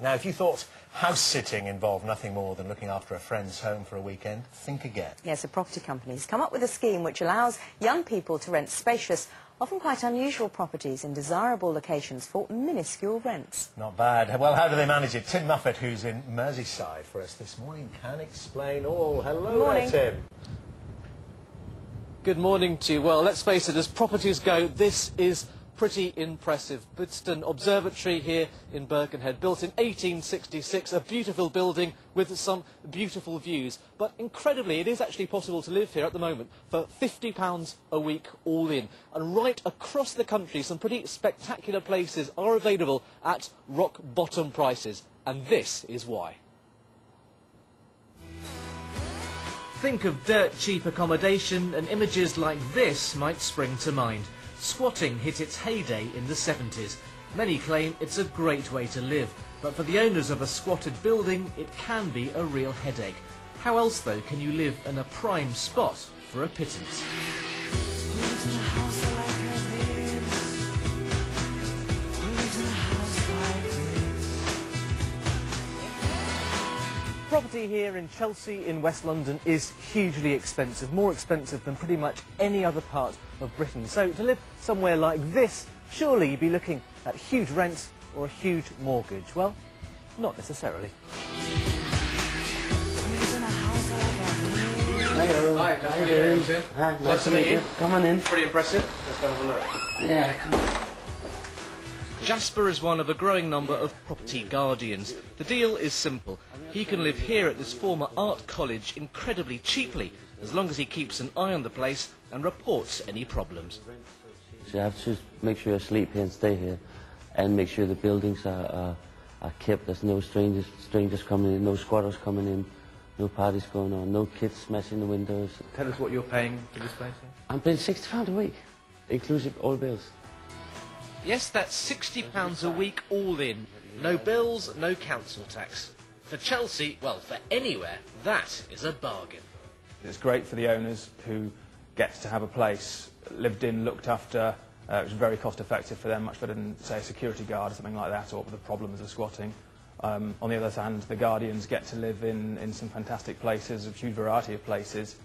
Now, if you thought house-sitting involved nothing more than looking after a friend's home for a weekend, think again. Yes, a property company's come up with a scheme which allows young people to rent spacious, often quite unusual properties in desirable locations for minuscule rents. Not bad. Well, how do they manage it? Tim Muffet, who's in Merseyside for us this morning, can explain all. Hello there, Tim. Good morning to you. Well, let's face it, as properties go, this is pretty impressive. Bidston Observatory here in Birkenhead, built in 1866, a beautiful building with some beautiful views. But incredibly, it is actually possible to live here at the moment for £50 a week all in. And right across the country, some pretty spectacular places are available at rock bottom prices. And this is why. Think of dirt cheap accommodation and images like this might spring to mind. Squatting hit its heyday in the 70s. Many claim it's a great way to live, but for the owners of a squatted building, it can be a real headache. How else, though, can you live in a prime spot for a pittance? Property here in Chelsea in West London is hugely expensive, more expensive than pretty much any other part of Britain. So to live somewhere like this, surely you'd be looking at huge rents or a huge mortgage. Well, not necessarily. Hello. Hi, how you doing? Hi, nice to meet you. Come on in. Pretty impressive. Let's go have a look. Yeah, come on. Jasper is one of a growing number of property guardians. The deal is simple. He can live here at this former art college incredibly cheaply, as long as he keeps an eye on the place and reports any problems. So you have to make sure you sleep here and stay here, and make sure the buildings are kept. There's no strangers coming in, no squatters coming in, no parties going on, no kids smashing the windows. Tell us what you're paying for this place. I'm paying £60 a week, inclusive all bills. Yes, that's £60 a week all in. No bills, no council tax. For Chelsea, well, for anywhere, that is a bargain. It's great for the owners who get to have a place lived in, looked after. It's very cost effective for them, much better than, say, a security guard or something like that, or the problems of squatting. On the other hand, the guardians get to live in some fantastic places, a huge variety of places,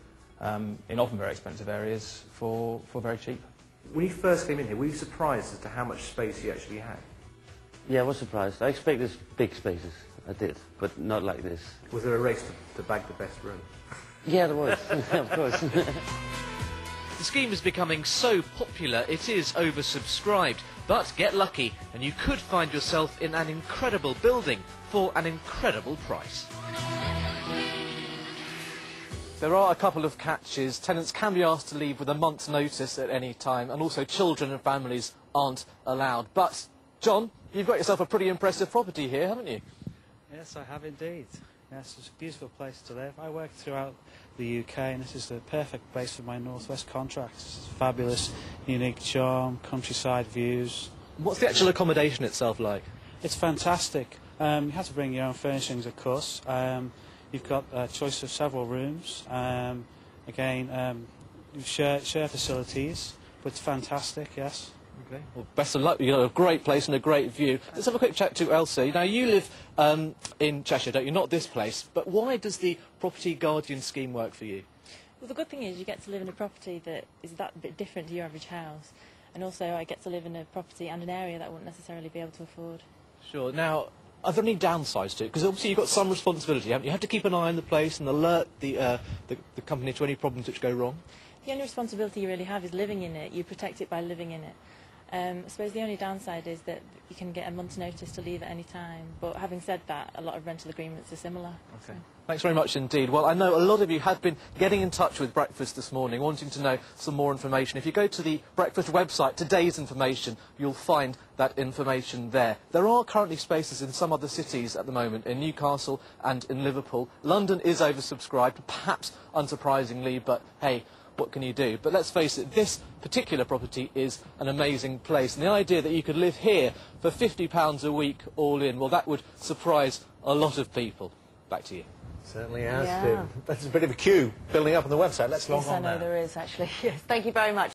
in often very expensive areas for very cheap. When you first came in here, were you surprised as to how much space you actually had? Yeah, I was surprised. I expected big spaces. I did, but not like this. Was there a race to bag the best room? Yeah, there was, of course. The scheme is becoming so popular it is oversubscribed, but get lucky and you could find yourself in an incredible building for an incredible price. There are a couple of catches. Tenants can be asked to leave with a month's notice at any time, and also children and families aren't allowed. But, John, you've got yourself a pretty impressive property here, haven't you? Yes, I have indeed. Yes, it's a beautiful place to live. I work throughout the UK, and this is the perfect place for my Northwest contracts. It's fabulous, unique charm, countryside views. What's the actual accommodation itself like? It's fantastic. You have to bring your own furnishings, of course. You've got a choice of several rooms. Again, you share facilities, but it's fantastic, yes. Okay. Well, best of luck. You've got a great place and a great view. Let's have a quick chat to Elsa. Now, you live in Cheshire, don't you? Not this place. But why does the Property Guardian scheme work for you? Well, the good thing is you get to live in a property that is that bit different to your average house. And also I get to live in a property and an area that I wouldn't necessarily be able to afford. Sure. Now, are there any downsides to it? Because obviously you've got some responsibility, haven't you? You have to keep an eye on the place and alert the company to any problems which go wrong. The only responsibility you really have is living in it. You protect it by living in it. I suppose the only downside is that you can get a month's notice to leave at any time. But having said that, a lot of rental agreements are similar. Okay. So. Thanks very much indeed. Well, I know a lot of you have been getting in touch with Breakfast this morning, wanting to know some more information. If you go to the Breakfast website, today's information, you'll find that information there. There are currently spaces in some other cities at the moment, in Newcastle and in Liverpool. London is oversubscribed, perhaps unsurprisingly, but hey, what can you do? But let's face it, this particular property is an amazing place. And the idea that you could live here for £50 a week all in, well, that would surprise a lot of people. Back to you. Certainly has, Tim. That's a bit of a queue building up on the website. Let's log on now. Yes, I know there is, actually. Yes, thank you very much.